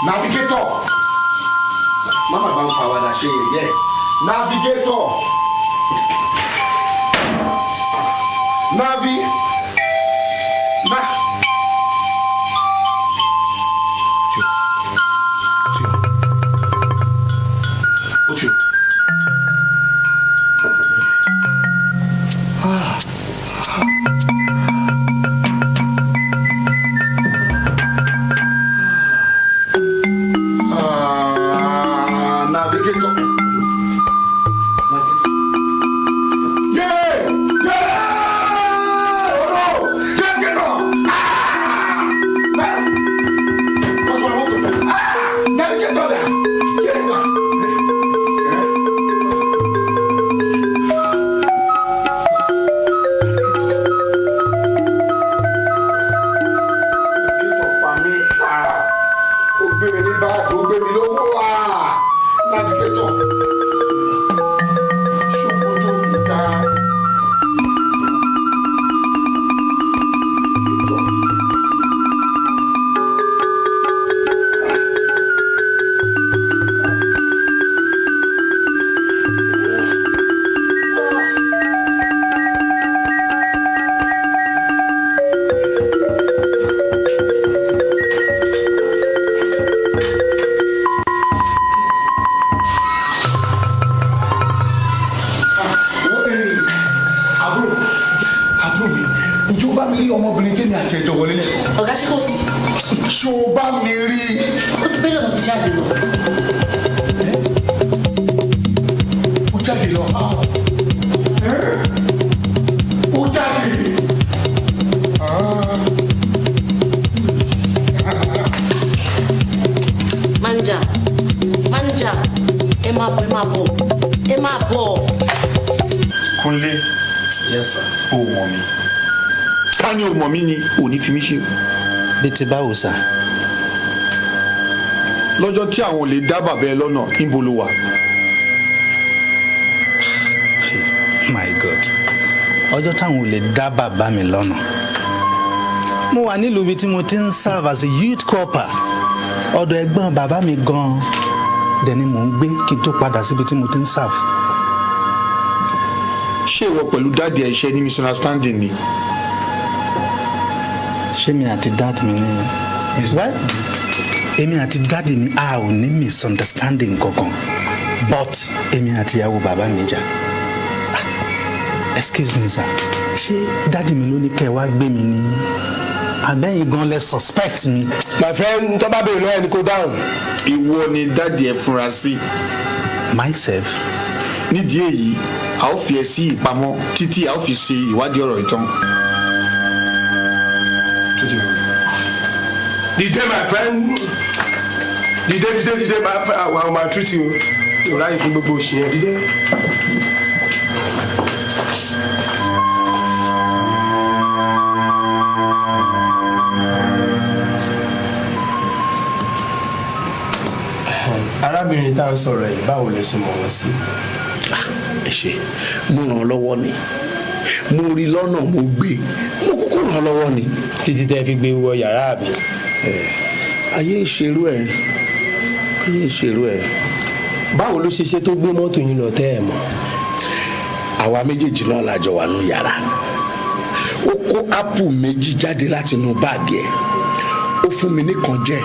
Navigator. Mama bá ń fa wàdà ṣe yẹ̀yẹ́. Navigator. Navi. Bẹ́tẹ̀ báwo sà? Lọ́jọ́ tí àwọn olè dá bàbá ẹ lọ́nà níbo ló wà? My God. Ọjọ́ táwọn olè dá bàbá mi lọ́nà. Mo wà nílùú ibi tí mo ti ń serve as a youth corper. Ọ̀dọ̀ ẹ̀gbọ́n bàbá mi gan-an dẹ̀ ni mò ń gbé kí n tó padà síbi tí mo ti ń serve. Ṣé ìwọ pẹ̀lú dáàdì ẹ ṣe ní misunderstanding ni? Ṣé mi àti dáàdì mi ní? What? Èmi àti dáàdì mi a ò ní misunderstanding kankan, but èmi àti ìyàwó bàbá mi jà. Excuse me sir, ṣé dáàdì mi ló ní kẹ́ ẹ wá gbé mi ní? Àbẹ́yìn gan lẹ suspect mi. My friend, tó bá bèrè lọ́wọ́ ẹni kó dáhùn. Ìwọ ni dáàdì ẹ fúnra sí. Myself. Nídìí èyí, a ó fi ẹ sí ìpamọ́ títí a ó fi ṣe ìwádìí ọ̀rọ̀ ìtàn. Dìde my friend. Dìde my friend. Àwọn máa treat you. Ìráyè fún gbogbo òṣì yẹn. Dìde. Arábìnrin tá à ń sọ̀rọ̀ yìí báwo lè ṣe mọ̀ wọ́n sí? Ẹ ṣé, mo ràn án lọ́wọ́ ni. Mo rí lọ́nà mo gbé. Mo kúkú ràn án lọ́wọ́ ni. Títí tẹ́ fi gbé wọ yàrá àbí? Ayé ìṣerú ẹ̀. Ayé ìṣerú ẹ̀. Báwo ló ṣe ṣe tó gbé mọ́tò yín lọ tẹ́ ẹ̀ mọ́? Àwa méjèèjì náà la jọ wà nínú yàrá. Ó kó ápù méjì jáde láti inú báàgì ẹ̀. Ó fún mi nìkan jẹ.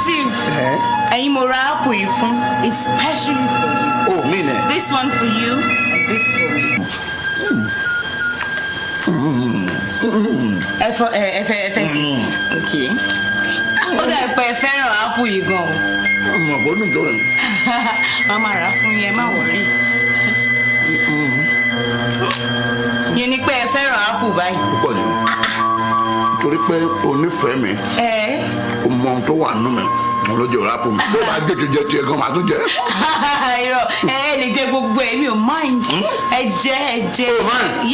Chief, ẹ̀yin mo ra ápù yìí fún, especially for you. Oh, mean it. This one for you and this for me. Ẹ sí. Okay. Ó dà pé ẹ fẹ́ràn ápù yìí gan-an. Ọmọ àbọ̀dún tó rẹ̀. Màmá rà fún yẹn, má wọrí. Yẹn ni pé ẹ fẹ́ràn ápù báyìí. Púpọ̀ jù. Torí pé onífẹ̀ẹ́ mi. O mọ ohun tó wà nínú mi. Lójú ọ̀rá pò mí. Bó bá gé jẹ tiẹ̀ gan máa tún jẹ. Irọ́ ẹ lè jẹ gbogbo ẹ̀ mi ò mind. Ẹ jẹ.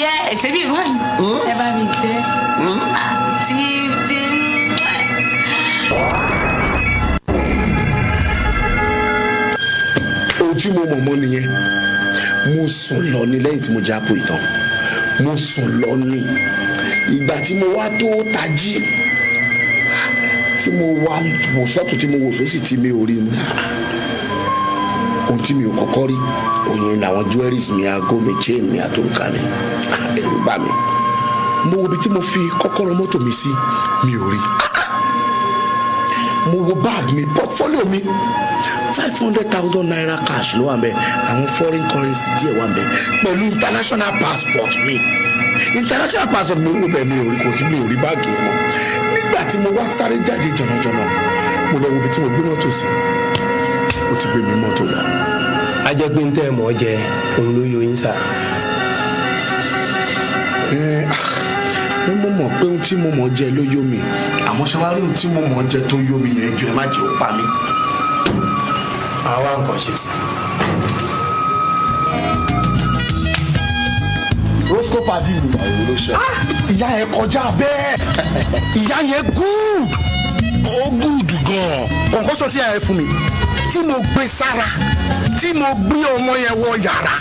Yẹ ẹ̀fẹ̀ mi mind. Ẹ bá mi jẹ. Ohun tí mo mọ̀ mọ́ nìyẹn. Mo sùn lọ ní lẹ́yìn tí mo jẹ àpò ìtàn. Mo sùn lọ ní. Ìgbà tí mo wá tó tají tí mo wá wò sọ́tún tí mo wò sósì tí mi ò rí mi ohun tí mi ò kọ́kọ́ rí òyìn làwọn jewelries mi aago mi chain mi àtòrùka mi ẹ̀rù bà mí mo wo ibi tí mo fi kọ́kọ́rọ́ mọ́tò mi sí mi ò rí mo wo bag mi portfolio mi 500,000 naira cash ló wà ńbẹ̀ àwọn foreign currency díẹ̀ wà ńbẹ̀ pẹ̀lú international passport mi international passport mi wò bẹ́ẹ̀ mi ò rí kò sí mi ò rí báàgì yẹn mọ́ nígbà tí mo wá sáré jáde jọ̀nàjọ̀nà mo lọ wo ibi tí mo gbé mọ́tò sí ó ti gbé mi mọ́tò lọ. ajẹ́gbé ń tẹ́ ẹ̀ mọ́ jẹ òun ló yọ yín sá. mo mọ̀ pé ohun tí mo mọ̀ jẹ ló yó mi àmọ́ ṣe wá rí ohun tí mo mọ̀ jẹ tó yó mi yẹn jù ẹ má jẹ́ ó pa mí. àwa nǹkan ṣe sí. roscoe padi mi àwọn ló ṣe. ìyá yẹn kọjá bẹ́ẹ̀ ìyá yẹn good ó good gan-an kọ̀ǹkọ́sọ̀ tí ìyá yẹn fún mi tí mo gbé sára tí mo gbé ọmọ yẹn wọ yàrá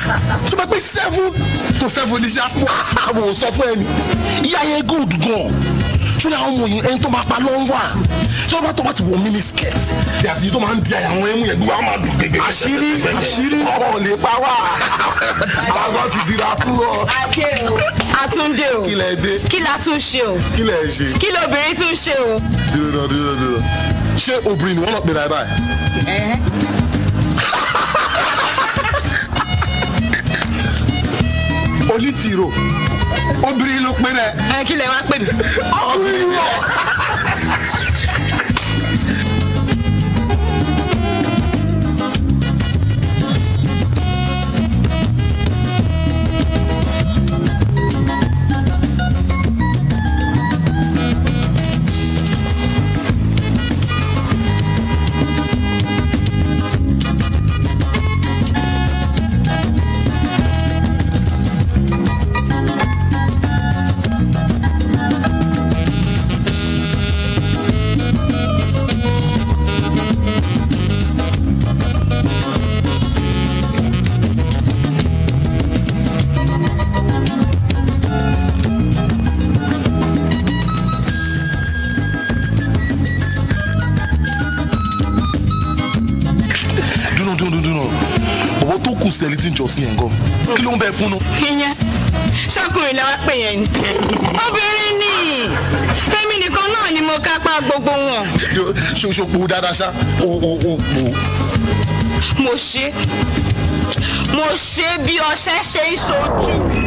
tó bá pé 7 to 7 ní sàpò àwọn sọ fún ẹni ìyá yẹn good gan-an ṣọlá àwọn ọmọ yìí ẹni tó máa pa lọ́wọ́ à ṣọlá tó bá ti wọ mini skirt tí àti tó máa ń di àwọn ẹmu yẹn gbogbo àwọn máa dùn gbẹgbẹ. àṣírí ọ̀rọ̀ lè pa wá àwọn ti dira fún ọ. àkè o àtúndé o kí lẹ dé kí la tún ṣe o kí lẹ ṣe. kí lobìnrin tún ṣe o. dúró ṣé obìnrin ni wọ́n lọ pè láì báyìí. onítìrò obìnrin ló pé rẹ. kí lẹ wá pè mí. obìnrin lọ. owó tó kù sí ẹlẹ́tì jọ sí yẹn gan kí ló ń bẹ fún un. ìyẹn ṣọkùnrin làwọn pè yẹn ni obìnrin ni èmi nìkan náà ni mo kápá gbogbo wọn. ṣoṣo po dáadáa ṣá o po. mo ṣe bí ọṣẹ ṣe ń ṣojú.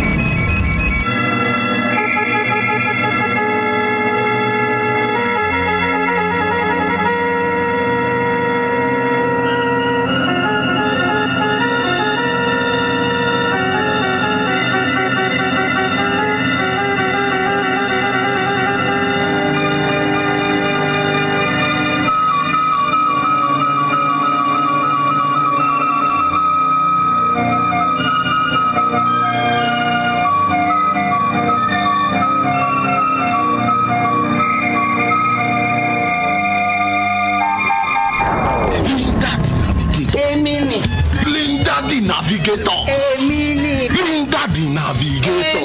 navigator. èmi ni. Linda the navigator.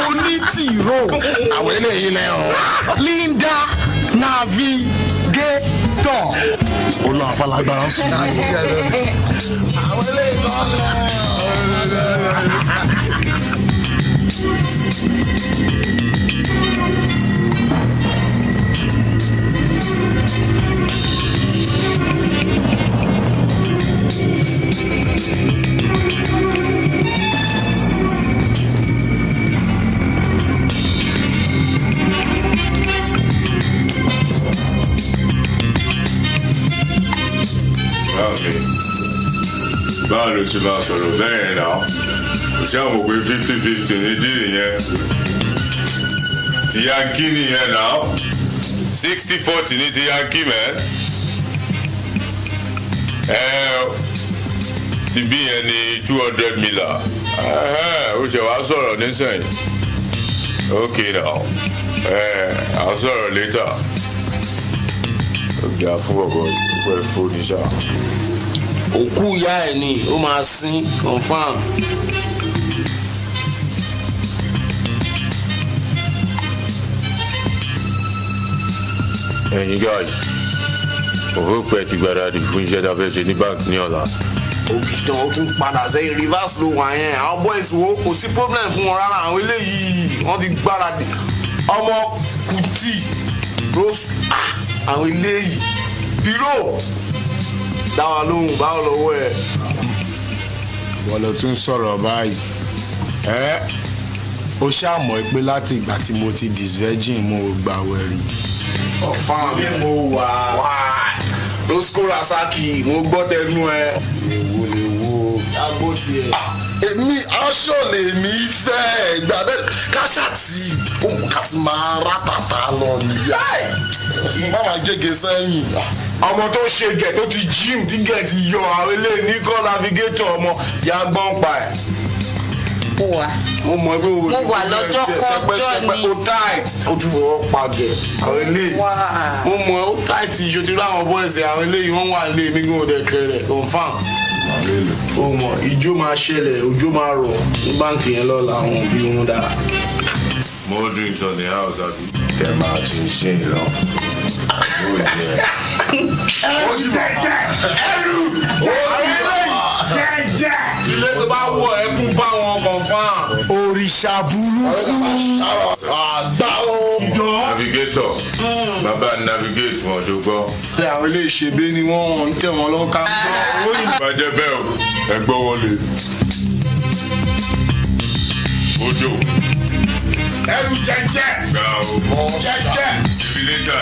Onítìró. Àwọn eléyìí lẹ́hìn. Linda navigator. Olú àfàlágbára sùn. Àwọn eléyìí báwo ló ti máa sọ̀rọ̀ bẹ́ẹ̀ náà kò sí àwọn òpin 50-50 ní díìrì yẹn ti yankí nìyẹn náà 60-40 ní ti yankí mẹ́ ti bí yẹn ní 200 mila ó ṣe wàá sọ̀rọ̀ nísìnyí ok now I'll sọ̀rọ̀ later ó gbà fún bọ̀bọ̀ ìpẹ́ fóònù ṣáà. òkú ìyá ẹ̀ ni ó máa sin confam. You guys, I hope that you got the free share of the bank near that. Ogidan ó tún padà sẹ́yìn reverse ló wà yẹn àwọn boys wo kò sí problem fún wọn rárá àwọn eléyìí wọ́n ti gbáradì ọmọ Kuti rose àwọn eléyìí bírò dáwà lóhùn báwo lọ́wọ́ ẹ̀. wọ́n lọ tún sọ̀rọ̀ báyìí ó ṣàmọ̀ pé láti ìgbà tí mo ti disvirgin mo gbà wẹ̀rì. ọ̀fà mi mo wà Roscoe Rasaki mo gbọ́ tẹnu ẹ. èwo agbó tiẹ̀. èmi aṣọ lèmi fẹ́ ìgbà bẹ́ẹ̀ káṣá tí ká ti máa rátàtà lọ nìyá má máa gègé sẹ́yìn. ọmọ tó ṣe gẹ̀ tó ti gym tí gẹ̀ ti yọ àwọn eléyìí ní kọ́ navigator ọmọ ya gbọ́n pa ẹ̀. mo mọ ẹgbẹ́ wo mo wà lọ́jọ́ kọjọ́ ni ó tight ó tún fọwọ́ pa gẹ̀ àwọn eléyìí mo mọ ó tight ìṣòtí láwọn bọ́ọ̀sì àwọn eléyìí wọ́n wà lé mi gún òde kẹrẹ confam. ó mọ ijó máa ṣẹlẹ̀ òjò máa rọ̀ ní báńkì yẹn lọ́la àwọn òbí wọn dára. More drinks on the house, Abi. Them out in shame, you know. ilé tó bá wọ ẹkún bá wọn confam. òrìṣà burúkú àgbà o. Navigator. Baba navigate wọn ṣùgbọ́n. àwọn ilé ìṣègbè ni wọ́n ń tẹ̀ wọ́n lọ́wọ́ ká. Bàjẹ́ bẹ́ẹ̀ o, ẹgbẹ́ wọlé. Ojo. ẹrù jẹjẹ. Gbà o. jẹjẹ. Civilator.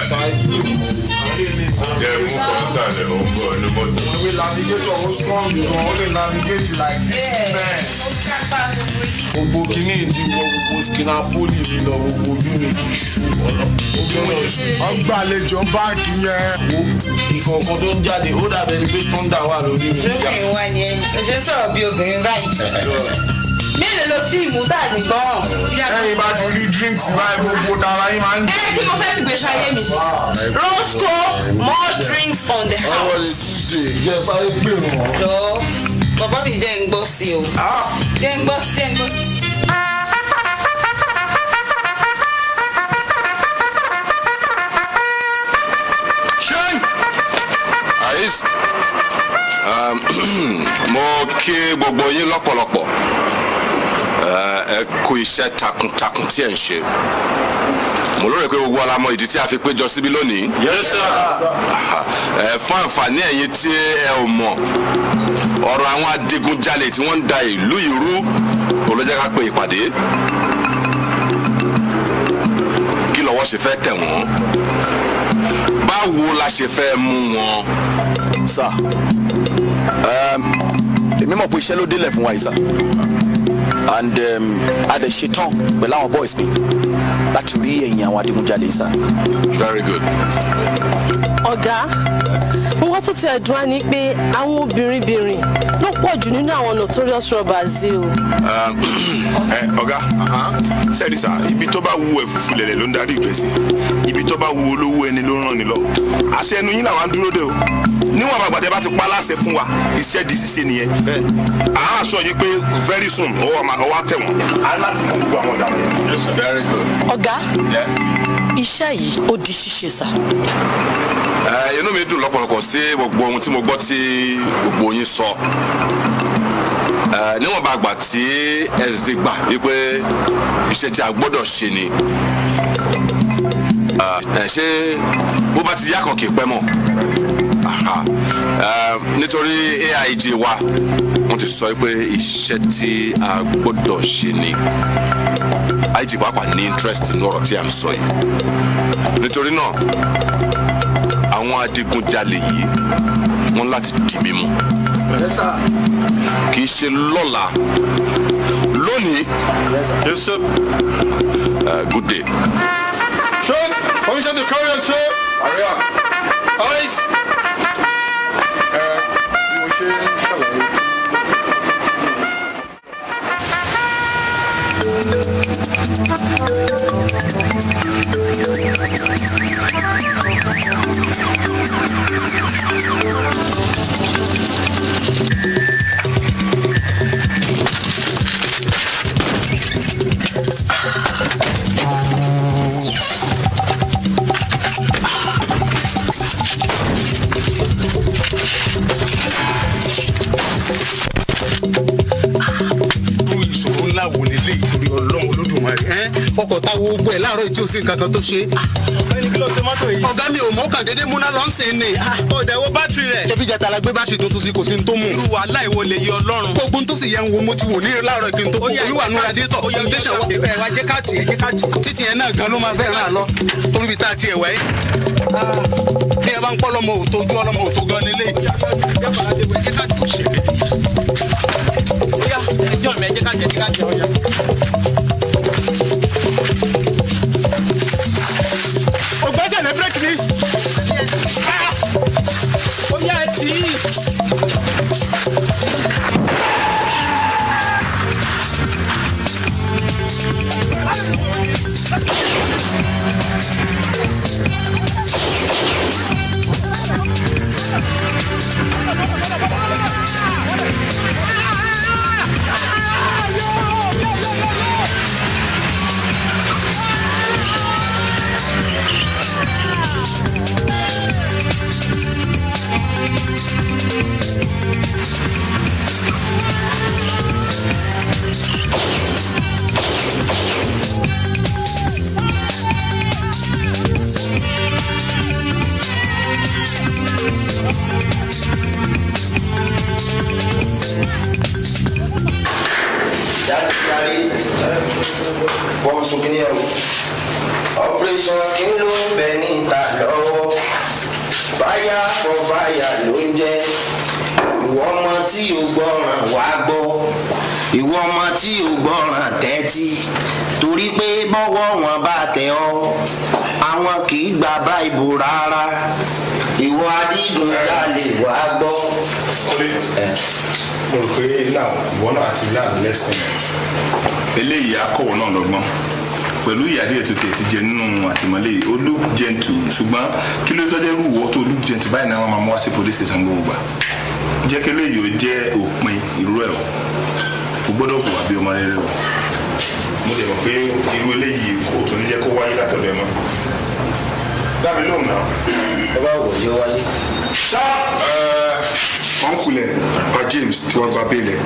Jẹ́ mú kọ́nsálẹ̀ ó ń bọ̀ ní mọ́tò. ìwé navigator ó strong gan ó lè navigate like 50 men. gbogbo kìíní ti wọ gbogbo skinapoli mi lọ gbogbo ojú mi ti ṣú ọ̀nà. ọgbàlejò báńkì yẹn. ìkọ̀ọ̀kan tó ń jáde ó dàbẹ̀ ni pé thunder wà lórí mi. lóbìnrin wa ni ẹni o ṣe ń sọ̀rọ̀ bí obìnrin báyìí mélòó ló tí ìmú tá ní gbọ́n. ẹ̀yin bá ti rí drinks báyìí gbogbo tara yín máa ń ẹ kí mo fẹ́ fi gbèsè ayé mi ṣe. Roscoe more drinks on the ọwọ́ house. lè ti dè jẹ́ sáré pè wọ́n. jọ bàbá mi jẹ́ ń gbọ́ sí o. jẹ́ ń gbọ́ sí. Heist. Mo kí gbogbo yín lọ́pọ̀lọpọ̀ ẹ kú iṣẹ́ takuntakun tí ẹ ń ṣe. Mo lérò pé gbogbo alamọ ìdí tí a fi péjọ síbí lónìí. Yes sir. Fún àǹfààní ẹ̀yin tí ẹ ò mọ̀ ọ̀rọ̀ àwọn adigunjalè tí wọ́n ń da ìlú yìí rú kò ló jẹ́ ká pe ìpàdé. Kí lọ́wọ́ ṣe fẹ́ tẹ̀ wọ́n? Báwo la ṣe fẹ́ mú wọn? Sir, èmi mọ̀ pé iṣẹ́ ló délẹ̀ fún wa yìí sir, and a dẹ̀ ṣetán pẹ̀lú àwọn boys mi láti rí ẹ̀yìn àwọn adigunjalè sir. Very good. ọ̀gá wọ́n tún ti ẹ̀dùn á ní pé àwọn obìnrin ló pọ̀ jù nínú àwọn notorious robbers yìí o. ọ̀gá sẹ́ẹ̀dì sá ibi tó bá wu ẹ̀fúfú lẹ̀lẹ̀ ló ń darí ìgbésí ibi tó bá wu olówó ẹni ló ràn ní lọ àṣẹ ẹnu yín làwọn dúró dé o níwọ̀n àgbàtẹ́ bá ti pa láṣẹ fún wa iṣẹ́ di ṣíṣe nìyẹn àá sọ yìí pé very soon ọwọ́ tẹ̀ wọ́n á láti mọ gbogbo àwọn ọ̀daràn yẹn. Very good. ọ̀gá iṣẹ́ yìí ó di ṣíṣe sá. Inú mi dùn lọ́pọ̀lọpọ̀ sí gbogbo ohun tí mo gbọ́ tí gbogbo yín sọ. Níwọ̀n bá gbà tí ẹ sì ti gbà wípé iṣẹ́ tí a gbọ́dọ̀ ṣe ni. Ṣé bó bá ti yá kan kì í pẹ́ mọ́? Nítorí AIG wa wọ́n ti sọ pé iṣẹ́ tí a gbọ́dọ̀ ṣe ni. IG pàápàá ní interest nínú ọ̀rọ̀ tí a ń sọ yìí. Nítorí náà àwọn adigunjalè yìí wọ́n láti di mímú. Kì í ṣe lọ́la lónìí. Yes sir. Good day. Sean, commission to carry on sir. Hurry up. Heist. Mo ṣe ń ṣàlàyé. gbogbo ẹ̀ láàárọ̀ tí o sì nǹkan kan tó ṣe. ẹni kí ló ṣe mọ́tò yìí. ọ̀gá mi ò mọ̀ kàn déédéé múná lọ́sìn ni. ó dẹ̀ wo bátìrì rẹ̀. ṣebí jẹta la gbé bátìrì tuntun sí kò sí ní tó mú. irú wàhálà ìwo lè yí ọlọ́run. gbogbo tó sì yẹ ń wo mo ti wò ní láàárọ̀ kí n tó kó olúwa nù radiétọ̀. ẹ wá jẹ́ káàtì ẹ jẹ́ káàtì. títì yẹn náà gan ló máa fẹ́ ràn án lọ torí bí tá a tiẹ̀ wáyé. bí ẹ bá ń pọ́ lọ́mọ òtó ojú ọlọ́mọ òtó gan nílé. ẹjọ́ mi ẹ jẹ́ káàtì ọ̀yà. ògbẹ́sẹ̀ lẹ́ bírèkì ni. ó yá ẹ tì í. Vamos subir o operation kí ló ń bẹ níta lọ́wọ́ fire for fire ló ń jẹ́ ìwọ ọmọ tí o gbọ́ràn wá gbọ́ ìwọ ọmọ tí o gbọ́ràn tẹ́tí torí pé bọ́wọ́ wọn bá tẹ̀ ọ́ àwọn kì í gba báìbù rárá ìwọ adigun jalè wá gbọ́. mo rò pé náà ìwọ náà ti láàrin lẹ́sìn eléyìí akọ̀wọ̀ náà lọ́gbọ́n pẹ̀lú ìyáde ètò tí ẹ ti jẹ nínú àtìmọ́lé ó look gentle ṣùgbọ́n kí ló tọ́jú ẹrú wọ́ tó look gentle báyìí náà wọ́n máa mú wá sí police station gbogbo gbà jẹ́ kí eléyìí ó jẹ́ òpin irú ẹ̀ o gbọ́dọ̀ kó wá bí ọmọ rere o mo dẹ̀ mọ̀ pé irú eléyìí kò tó ní jẹ́ kó wáyé látọ̀dọ̀ ẹ̀ mọ́ dábì lóhùn náà. ẹ bá wò ó jẹ́ wáyé. ọ̀nkulẹ̀ pa James tí wọ́n gba bẹ́ẹ̀lẹ̀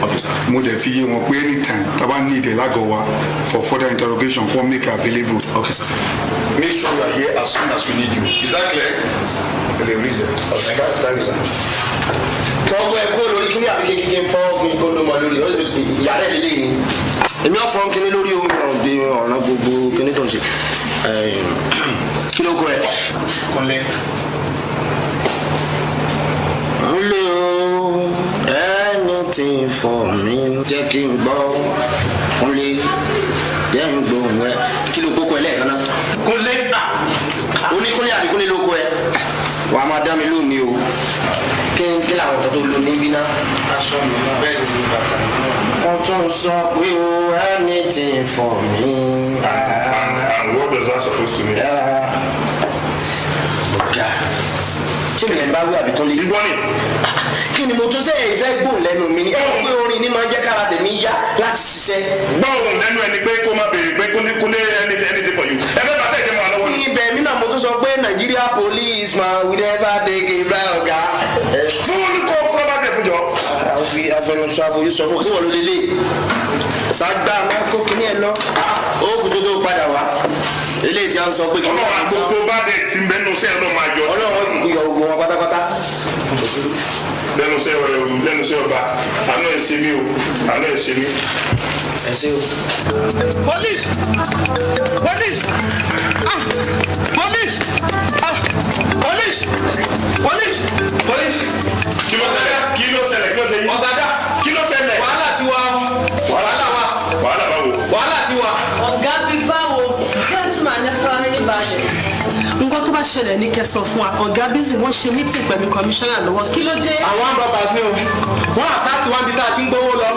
mo dẹ̀ fi yé wọn pé anytime taba need a lágọ̀ọ́ wa for further interrogation for make available. Okay, sir. Make sure you are here as soon as we need you. Is that clear? The reason. Okay, thank you, sir. tọ́gbọ́ ẹ kó lórí kíní àbí kékeré fọ́ kó ló mọ lórí ìyá rẹ̀ lélẹ̀ ni èmi ò fọ́n kíní lórí ọ̀nà gbogbo kíní tó ń ṣe kí ló kọ ẹ. Kọ́lé. Nle o anything for me jẹ́ kí n gbọ́ Kúnlé jẹ́ n gbóhùn ẹ kí ló kókó ẹ lẹ́ẹ̀kan náà. Kúnlé oníkúnlé àbí Kúnlé ló kó ẹ wàá máa dá mi lónìí o kí làwọn ọ̀tọ̀ tó lò níbí náà. aṣọ mi náà bẹ́ẹ̀ ti bàtà mi. wọ́n tún sọ pé o anything for me. And what does that supposed to mean? tí mi lẹ́nu bá wí àbí tó lé. ìwọ ni. kí ni mo tún sẹ́ ẹ̀ fẹ́ gbóhùn lẹ́nu mi ni ẹ̀ ń pé orin ní máa ń jẹ́ kára tèmi yá láti ṣiṣẹ́. gbọ́hùn lẹ́nu ẹni pé kó má béèrè pé Kúnlé anything for you. ẹ fẹ́ bá sẹ́yìn mọ́ àlọ́wọ́. ibẹ̀ mi náà mo tún sọ pé Nigeria police man we never take a bribe ọ̀gá. fún kó bá tẹ̀ fún jọ. afẹnusọ àfojúsọ fún sí wọn ló lélẹ̀ sàgbà máa kó kíní ẹ lọ ó kù tó padà wá eléyìí tí a ń sọ pé kí ọlọ́run àgbogbo bá dẹ̀ ti mẹ́nu sẹ́ ọlọ́run máa yọ. ọlọ́run kò yọ gbogbo wọn pátápátá. lẹ́nu sẹ́ ọba àánú ẹ̀ ṣe mí o àánú ẹ̀ ṣe mí. ẹ ṣe o. Police! Police! Ah! Police! Ah! Police! Police! Police! kí ló ṣẹlẹ̀ ọ̀gádá kí ló ṣẹlẹ̀. wàhálà ti wà wàhálà wà wàhálà ti wà. ọ̀gá bíi báwo gẹ́tùmá ní fúnra ní bàjẹ́. nǹkan tó bá ṣẹlẹ̀ ní kẹsàn fún wa ọ̀gá bísí wọ́n ṣe mítìn pẹ̀lú kọmíṣánná lọ́wọ́ kí ló dé. àwọn àbàbà ni o wọn àtàkì wọn bí tá a ti ń gbowó lọ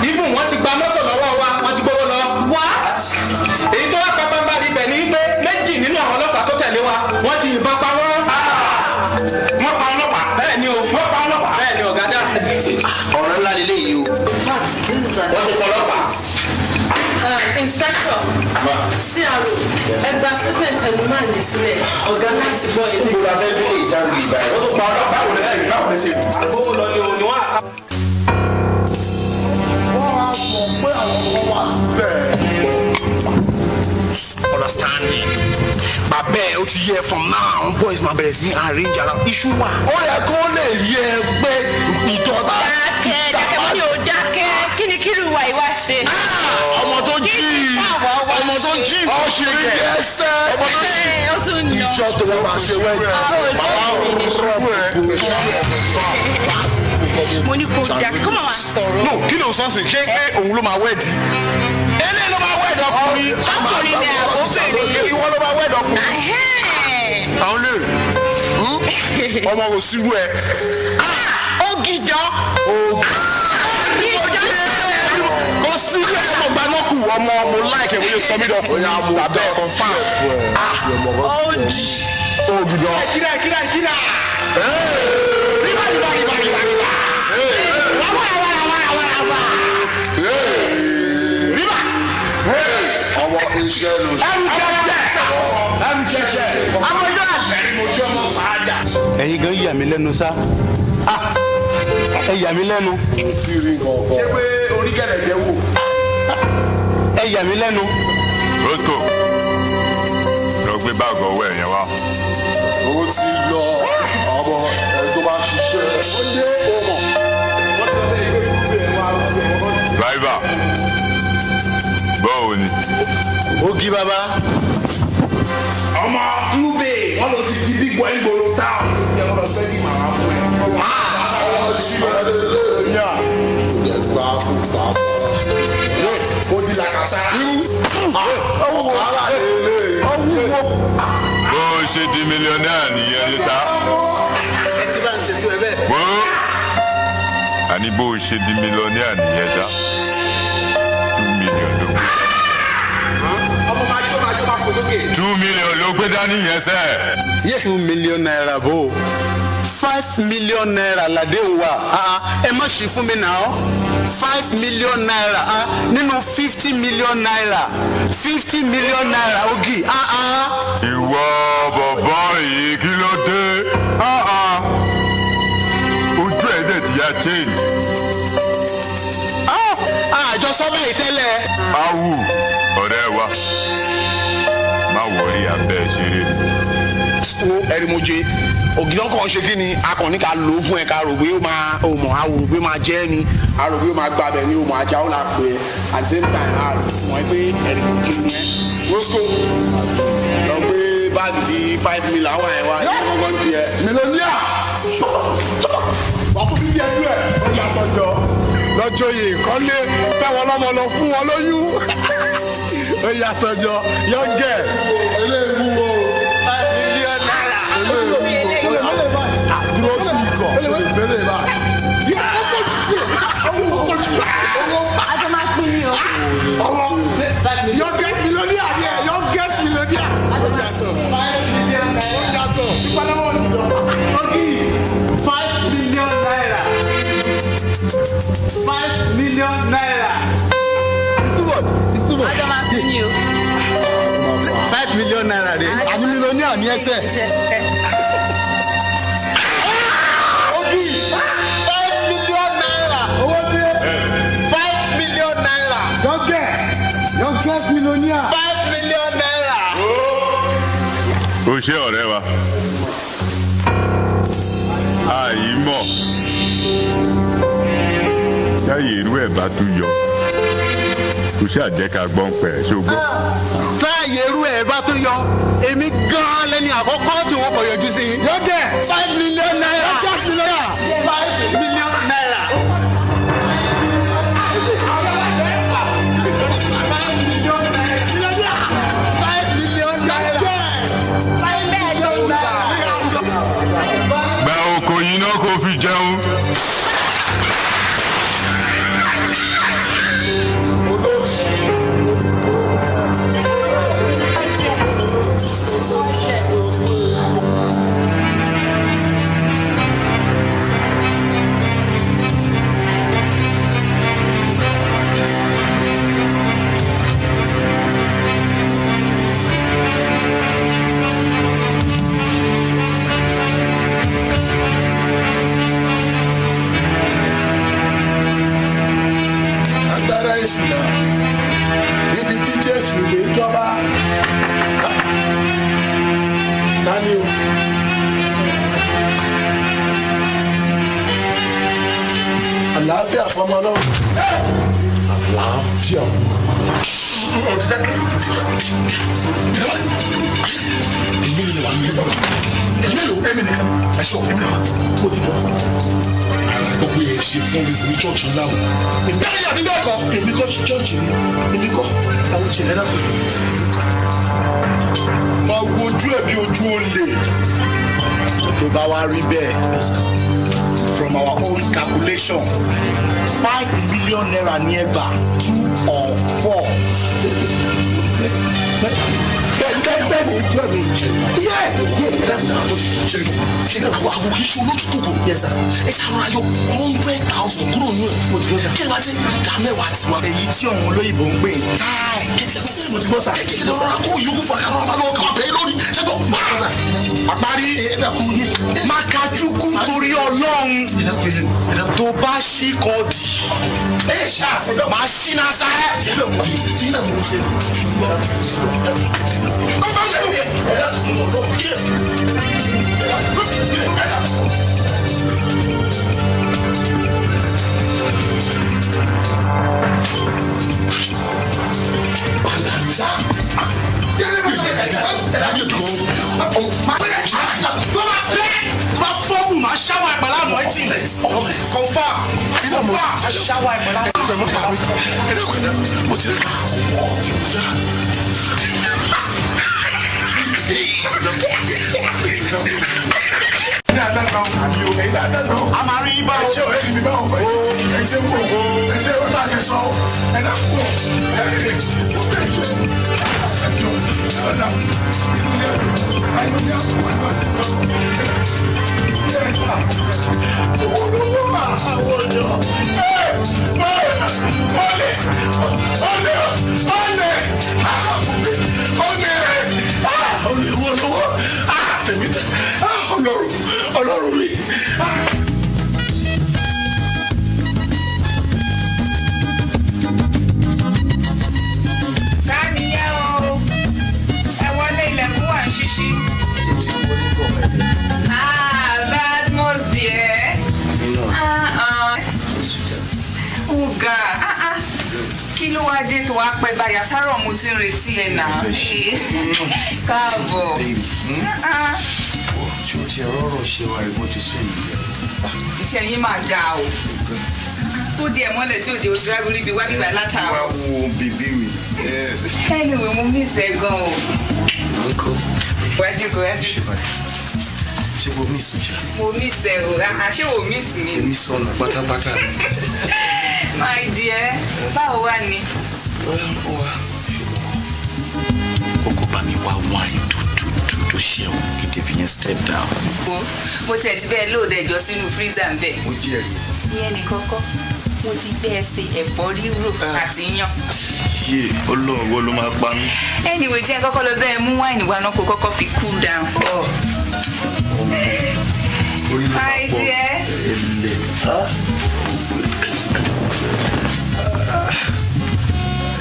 ibùn wọn ti gba mọ́tò lọ́wọ́ wa wọn ti gbowó lọ. what. èyí tó wá pápá bá rí bẹ̀ ní pé méjì nínú àwọn ọlọ́pàá tó tẹ̀lé wa wọ́n ti yìnbọn pa wọ́n. wọ́n pa ọlọ́pàá. bẹ́ẹ̀ ni o wọ́n pa ọlọ́pàá. bẹ́ẹ̀ ni ọ̀gá dá. ọ̀rọ̀ ńlá lélẹ́yìí o wọ́n ti pa ọlọ́pàá. Inspector CRO ẹgbà statement ẹnu máa ní sílẹ̀ ọ̀gá láti gbọ́ ilé. níbo la fẹ́ bí lè jáwé ìgbà yẹn wọ́n tó pa ọlọ́pàá. báwo lè ṣe. àgbóhùn lọ ni wọ́n á ká. wọ́n á mọ̀ pé àwọn ọmọ wa bẹ́ẹ̀. ọ̀rọ̀ misunderstanding. Bàbá ẹ̀ ó ti yẹ from now boys máa bẹ̀rẹ̀ sí ní arrange ara issue wa. Ó yẹ kó lè yẹ pé ìjọba. Dákẹ́ mo ní o dákẹ́ kí ni kí lùwà ìwà ṣe. Ọmọ tó jí ọmọ tó jí ó ṣe kẹ̀ ọmọ tó jí ó tún nà. ìjọ tó wọ́n máa ṣe wẹ́ẹ̀dì. Mo ní kó dákẹ́ kó máa sọ̀rọ̀. No, kí ló ń sọ́sìn ṣé pé òun ló máa wẹ́ẹ̀dì. Eléyìí ló máa wẹ́ẹ̀dì ọkùnrin. Ọkùnrin ni àbóbìnrin. Ìwọ ló máa wẹ́ẹ̀dì ọkùnrin. Àwọn lè ọmọ kò sírú ẹ. Ogidan. Kò sírú ẹ ọmọ gbanáku ọmọ mo láìkẹ́ wọ́n yẹ sọ mí dọ̀kùnrin àmọ́ abẹ́ ẹ̀kọ́ fáà. Ogidan. Kíra. Ríbà. ọwọ́ iṣẹ́ ló ṣe. ẹrù jẹjẹ àwọn ìjọ àgbẹ̀rẹ̀ mo jẹ́ ọmọ sáájà. ẹ̀yin gan yà mí lẹ́nu sá ẹ yà mí lẹ́nu. tí rí nǹkan ṣé pé oríkẹ̀rẹ̀ jẹ́ wò. ẹ yà mí lẹ́nu. Rosco lọ gbé báàgì ọwọ́ ẹ̀ yẹn wá. owó tí lọ ọmọ ẹ tó bá ṣiṣẹ́ ó dé ọmọ. driver bọ́ọ̀ ni. Ogi baba. ọmọ nube wọn lọ sí ti bí gbọ́ ìgboro táwọn ìyẹn wọn lọ fẹ́ kí màmá fún ẹ. ó di làkàsára. bó o ṣe di mílíọ̀nù nìyẹn ní sá. ẹ ti bá ń ṣètò ẹ bẹ́ẹ̀. bó àní bó o ṣe di mílíọ̀nù nìyẹn sá. 2 million ló gbé. ọmọ máa jó máa fò sókè. 2 million ló gbé dání yẹn sẹ́. 2 million naira bó 5 million naira làdéhùn wa ẹ má ṣì fún mi náà 5 million naira nínú 50 million naira 50 million naira Ogi. ìwọ bọ̀bọ̀ yìí kí ló dé ojú ẹ̀ dẹ̀ ti ya change. àjọ sọ́bẹ̀ yìí tẹ́lẹ̀. awu ọ̀rẹ́ wa má wọrí abẹ́ ṣeré. wo ẹ̀rìmọ̀jẹ Ògìdán kan ṣe kí ni akọni ká lò ó fún ẹ ká rò pé ó máa ò mọ̀ a rò pé ó máa jẹ́ ni a rò pé ó máa gbàbẹ̀ ni ó máa já ó là pé at the same time a rò wọ́n pé ẹ̀rìmọ̀jẹ ni ẹ. Rosco lọ gbé báàgì tí 5 million àwọn ẹ̀ wá ẹ̀ gbọ́ngàn ti ẹ̀. mílíọ̀nìyà wà fún bíbí ẹjú ẹ̀ ó yàtọ̀ jọ lọ́jọ́ yìí kọ́lé fẹ́wọ́n lọ́mọ lọ fún wọn lóyún ó yàtọ̀ jọ yọ̀ǹgẹ̀ eléyìí wo 5 million naira dúró sí ikọ̀ ìbéèrè báyìí. Àjọ máa pín ní o. ọmọ youngest millionaire ni ẹ youngest millionaire. ó yàtọ̀ 5 million naira ó yàtọ̀ ìpalẹ́wọ̀ nìjọ. Ogi 5 million naira 5 million naira. Àjọ máa pín ní o. 5 million naira de àní mílíọ̀nù ní ẹsẹ̀. Ogi 5 million naira. owó dé 5 million naira. youngest millionaire. 5 million naira. o ṣe ọ̀rẹ́ wa àyí mọ̀ yáyé irú ẹ̀ bá tún yọ kò ṣàjẹ́ gbọ́n pẹ̀ ṣùgbọ́n. táàyè irú ẹ̀ bá tún yọ èmi gan-an lẹ́ni àkọ́kọ́ tí wọ́n kọ̀ yọjú sí. yọ̀gẹ̀ 5 million naira. 5 million naira. gba oko yìí náà kó fi jẹun. àlàáfíà fọmọ ọlọ́run. Àlàáfíà fún mi. Èmi ni wà ní ẹgbẹ́ mélòó èmi nìkan ẹ̀ṣọ́ èmi náà mo ti bọ̀. Gbogbo yẹn ṣe fún mi ní church ńlá o. Èmi bẹ́ẹ̀ yà mí bẹ́ẹ̀ kọ́. Èmi kọ́ church ni èmi kọ́ àwọn ìṣẹ̀lẹ̀ náà pẹ̀lú. Máa wojú ẹ̀ bí ojú olè. Tó bá wá rí bẹ́ẹ̀ from our own calculation 5 million naira ní ẹgbà 2 or 4. Èyí tí àwọn olóyìnbó ń pè táì mo ti gbọ́ sá kékeré lọ́ra kó yòókù fún akárọ̀ ọmọ lọ́wọ́ kàwá bẹ́ẹ̀ lórí ṣẹ́gbọ́n àparí makajúkú torí ọlọ́run tó bá ṣí kọ́ọ̀dì máa ṣí náà sáré. Fọ́ọ̀mù máa ṣáwá ìpàlà àmọ́ ẹtì kọ̀ǹfà ṣáwá ìpàlà àmọ́ ẹ̀dẹ́gbẹ̀dẹ́ mo ti rẹ̀ a máa rí bá ṣe ọ̀rẹ́ mi bá wọn fẹ́ ṣe ń bò ẹ ṣe ó tà ṣe sọ ẹ dà pọ̀ ẹ lè ó bẹ̀ ṣe ọ̀dà inú yẹn ayọ̀ ní àpò àgbà ṣe sọ ẹ ṣá owó lówó àwọn ọjọ́ ọ̀lẹ̀ wọ́n lọ́wọ́ tèmi tẹ ọlọ́run mi. Sáníyá o, ẹ wọlé ilẹ̀kùn wà ń ṣíṣí. Badmus dear. Uga, kí ló wá dé tó wá pẹ́ báyà tárọ̀ mo ti ń retí ẹ̀ náà. Káàbọ̀. Ṣé o ti rọrọ̀ ṣe wa ẹ̀gbọ́n ti sún ìlú? Iṣẹ́ yín máa ga o. Tó di ẹ̀ mọ́lẹ̀ tí ò di ojú agbórí bíi wá bíbá látàárọ̀. Wá wo bèbí mi. Anyway, mo miss ẹ gan o. Wájú kò wájú. Ṣé mo miss mi ṣá? Mo miss ẹ o. Àṣé o miss mi? Èmi sọnù pátápátá. My dear, báwo wá ni? Ó wá ṣùgbọ́n o kò bá mi wá wáìn tó ṣeun kí tèmi yẹn step down. Mo tẹ̀ ti bẹ́ẹ̀ lóòdù ẹ̀jọ́ sínú freezer ń bẹ̀. Mo jẹ́rìí. Ìyẹn ní kọ́kọ́, mo ti bẹ́ẹ̀ ṣe ẹ̀fọ́ rírò àti iyán. Yé Ọlọ́run wo ló máa pa mí. Anyway, jẹ́ kọ́kọ́ lọ bẹ́ẹ̀ mú wáìnì wa náà kó kọ́kọ́ fi cool down. My dear.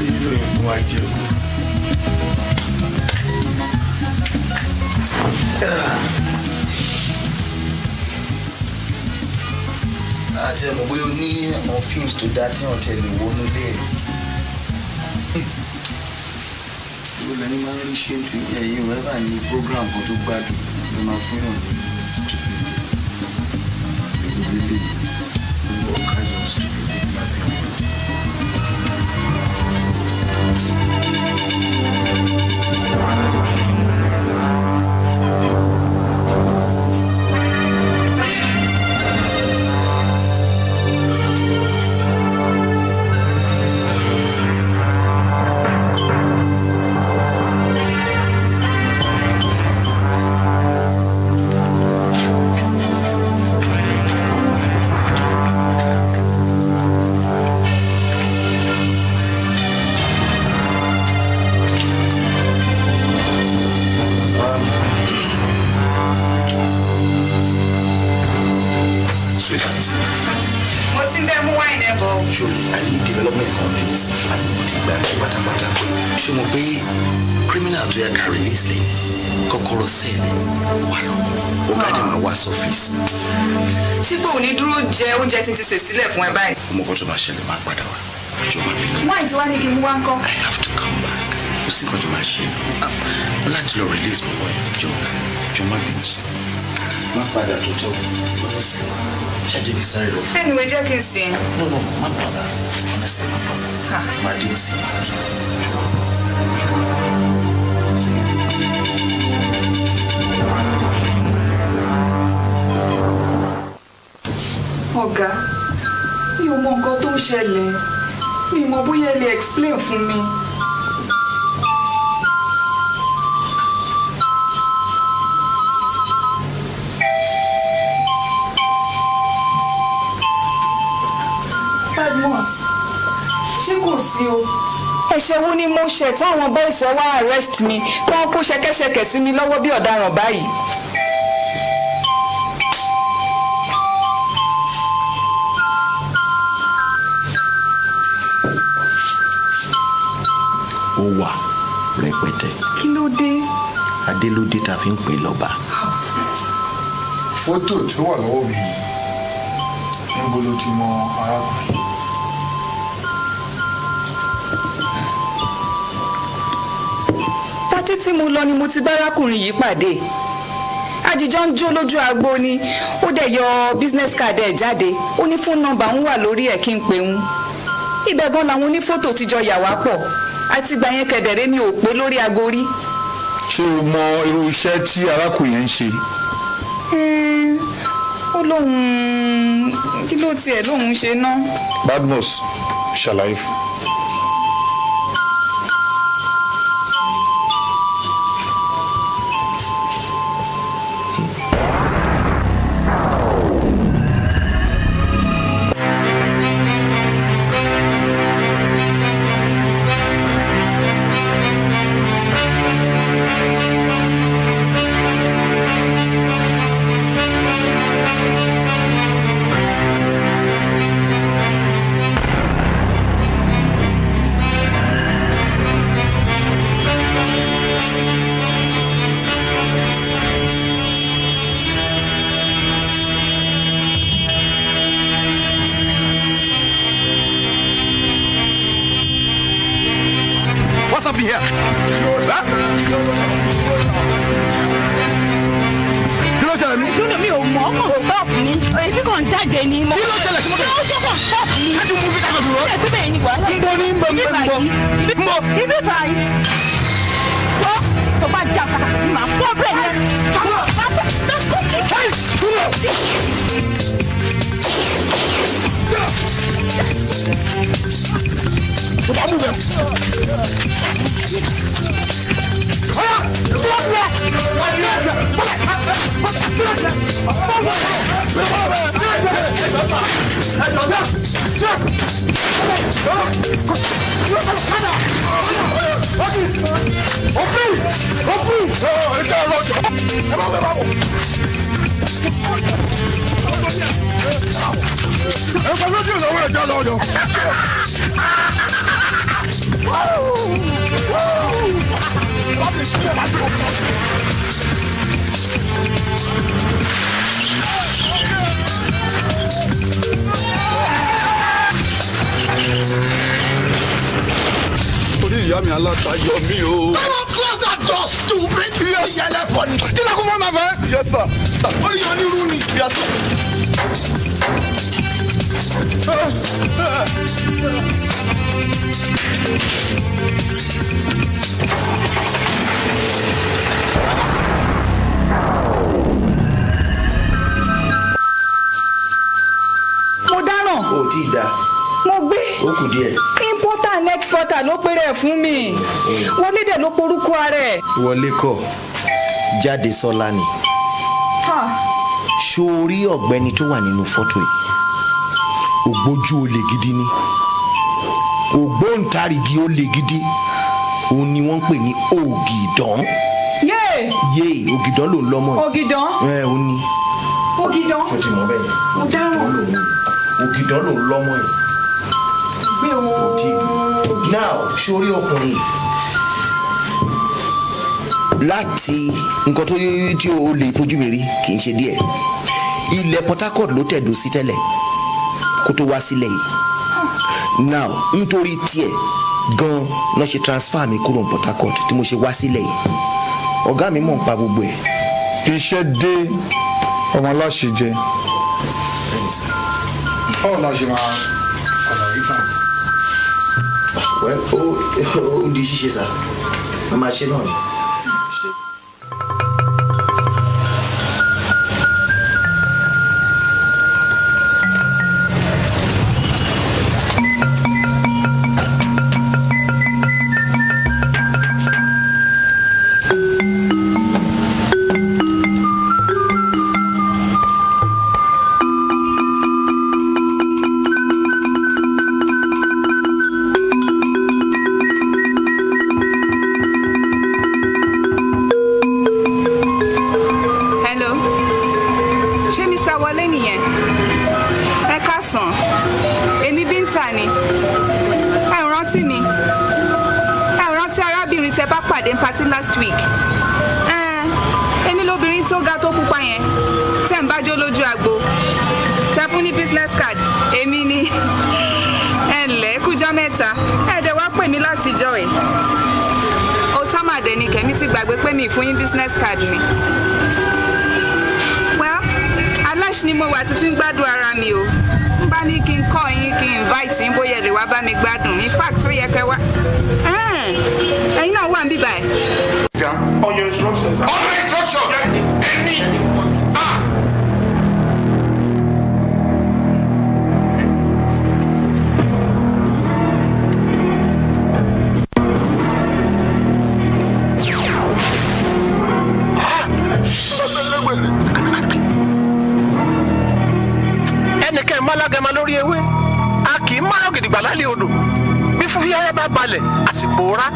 Ìlú ìmú ajé o. Àti ẹ̀mọ̀ bóyá o ní àwọn films tó dá tí wọ́n tẹ̀lé wọnú lé ẹ̀. Ìwé lẹ́yìn máa ń rí ṣé tí ẹ̀yin ò ẹ́fà ní program kan tó gbádùn ló máa fún yàn ní stupid. Really is all kinds of stupid things that we want. Mo ti ti bẹ́ẹ̀ mú wáìnì ẹ̀ bọ̀. Surely, I need development companies and ti gba pátápátá. Ṣé mo pé criminal tó yẹ ká release lè kọ́kọ́rọ́ sẹ́ẹ̀lì wà lọ? Ó ká dé máa wá sọ́fíìsì. Ṣé pé òní dúró jẹ oúnjẹ tí n ti sè sílẹ̀ fún ẹ báyìí? Ọmọ kan tó máa ṣẹlẹ̀ máa padà wá. Jọ máa bínú. Wáìnì tí wàá ní kí n mú wá ń kọ́. I have to come back. Kò sí nǹkan tó máa ṣe náà. Mo láti lọ release bọ̀bọ̀ yẹn. Jọ máa bínú sí. Má padà tó tó. Ṣáàjì kì í sáré lọ fún. Anyway, jẹ́ kí n sìn. No, má bother. Honestly, má bother. Má dín sí i. Ọ̀gá, mi ò mọ nǹkan tó ń ṣẹlẹ̀. Mi ò mọ bóyá ẹ lè explain fún mi. Badmus, ṣé kò sí o? Ẹ̀ṣẹ̀ wo ni mo ṣẹ̀ táwọn boys ẹ wá arrest mi tó ń kó ṣẹ̀kẹ̀ṣẹ̀kẹ̀ sí mi lọ́wọ́ bí ọ̀daràn báyìí? Ó wà rẹpẹtẹ. Kí ló dé? Adé ló dé tá a fi ń pè lọ́ba. Fótò tó wà lọ́wọ́ mi níbo ló ti mọ arákùnrin? Pátí tí mo lọ ni mo ti bá arákùnrin yìí pàdé. Àjíjọ ń jó lójú agbo ni ó dẹ̀ yọ business card ẹ̀ jáde ó ní fóònù nọ́mbà ń wà lórí ẹ̀ kí n pè ń. Ibẹ̀ gan làwọn onífótò ti jọ yà wá pọ̀ àtìgbà yẹn kẹ̀dẹ̀rẹ́ mi ò pé lórí aago rí. Ṣé o mọ irú iṣẹ́ tí arákùnrin yẹn ń ṣe? Ó lóun kí ló tiẹ̀ lóun ṣe ná. Badmus ṣàlàyé fún. What's up here? Kí ló ṣẹlẹ̀ ní? Júlù mi ò mọ̀ ọkàn stop ni. Èyí tí kò ń jáde ni. Kí ló ṣẹlẹ̀ sí mọ́tò? Ó jọ́kàn stop ni. Ẹ ti mú bí káfíń dúró. Ṣé ẹgbẹ́ bẹ́ẹ̀ ni wàhálà? Ń bọ̀ ní ń bọ̀ ní ń bọ̀. Ibi báyìí. Wọ́n tó bá jà kàkà ní màá fọ́ bẹ́ẹ̀ yẹn. Tó bá mú bẹ́ẹ̀. Orí ìyá mi alátayọ mi o. Close that door, stupid. Yes. Yẹlẹ fọ ni. Kí ló kó mọ́ máa fẹ́? Yes sir. Orí yan ní irú ni. Yes sir. Mo dáràn. O tí ì da. Mo gbé. Ó kù díẹ̀. Importer and exporter ló péré ẹ̀ fún mi. Wọlé dẹ̀ ló porúkọ rẹ̀. Wọlé kọ̀ Jáde Sọ́lá ni. Ṣó rí ọ̀gbẹ́ni tó wà nínú fọ́tò yìí? Ògbójú olè gidi ni. Ògbóǹtarìgì olè gidi. Òun ni wọ́n ń pè ní Ogidan. Yé Ogidan ló ń lọ́mọ. Ogidan? Òun ni. Ogidan? Ṣé o ti mọ̀ bẹ́ẹ̀? Mo dáràn. Ogidan ló ń lọ́mọ ẹ̀. gbé o. now sórí ọkùnrin láti nǹkan tó tí o lè fojú mi rí kì í ṣe díẹ̀ ilẹ̀ Port Harcourt ló tẹ̀dó sí tẹ́lẹ̀ kó tó wá sílẹ̀ yìí now nítorí tiẹ̀ gan lọ́ ṣe transfer mi kúrò ní Port Harcourt tí mo ṣe wá sílẹ̀ yìí ọ̀gá mi mọ̀ ń pa gbogbo ẹ̀. iṣẹ́ dé ọmọ aláṣẹ jẹ báwo la ṣe máa ọ̀nà yìí fà. well ó di ṣíṣe sá a máa ṣe náà ni. last week èmi lóbìnrin tó ga tó pupa yẹn tẹ́ ń bá jó lójú agbo tẹ́ fún ní business card èmi ni ẹ ǹlẹ́ kújọ́ mẹ́ta ẹ̀ẹ́dẹ̀ wá pè mí látijọ́ ẹ̀ ó támàdé ni kẹ́mi ti gbàgbé pé mi fún yín business card mi well aláṣ ni mo wà títí ń gbádùn ara mi o ń bá ní kí n kọ́ yín kí n invite yín bóyá lè wá bá mi gbádùn in fact ó yẹ kẹ́ wá ẹ̀yin náà wà ń bíbá ẹ̀. On your instructions. On my instructions. Any. ẹnìkan málágẹmọ lórí ewé a kì í márùn gidigba lálẹ́ odò bí fúfú yáyá bá balẹ̀ àsìkò rá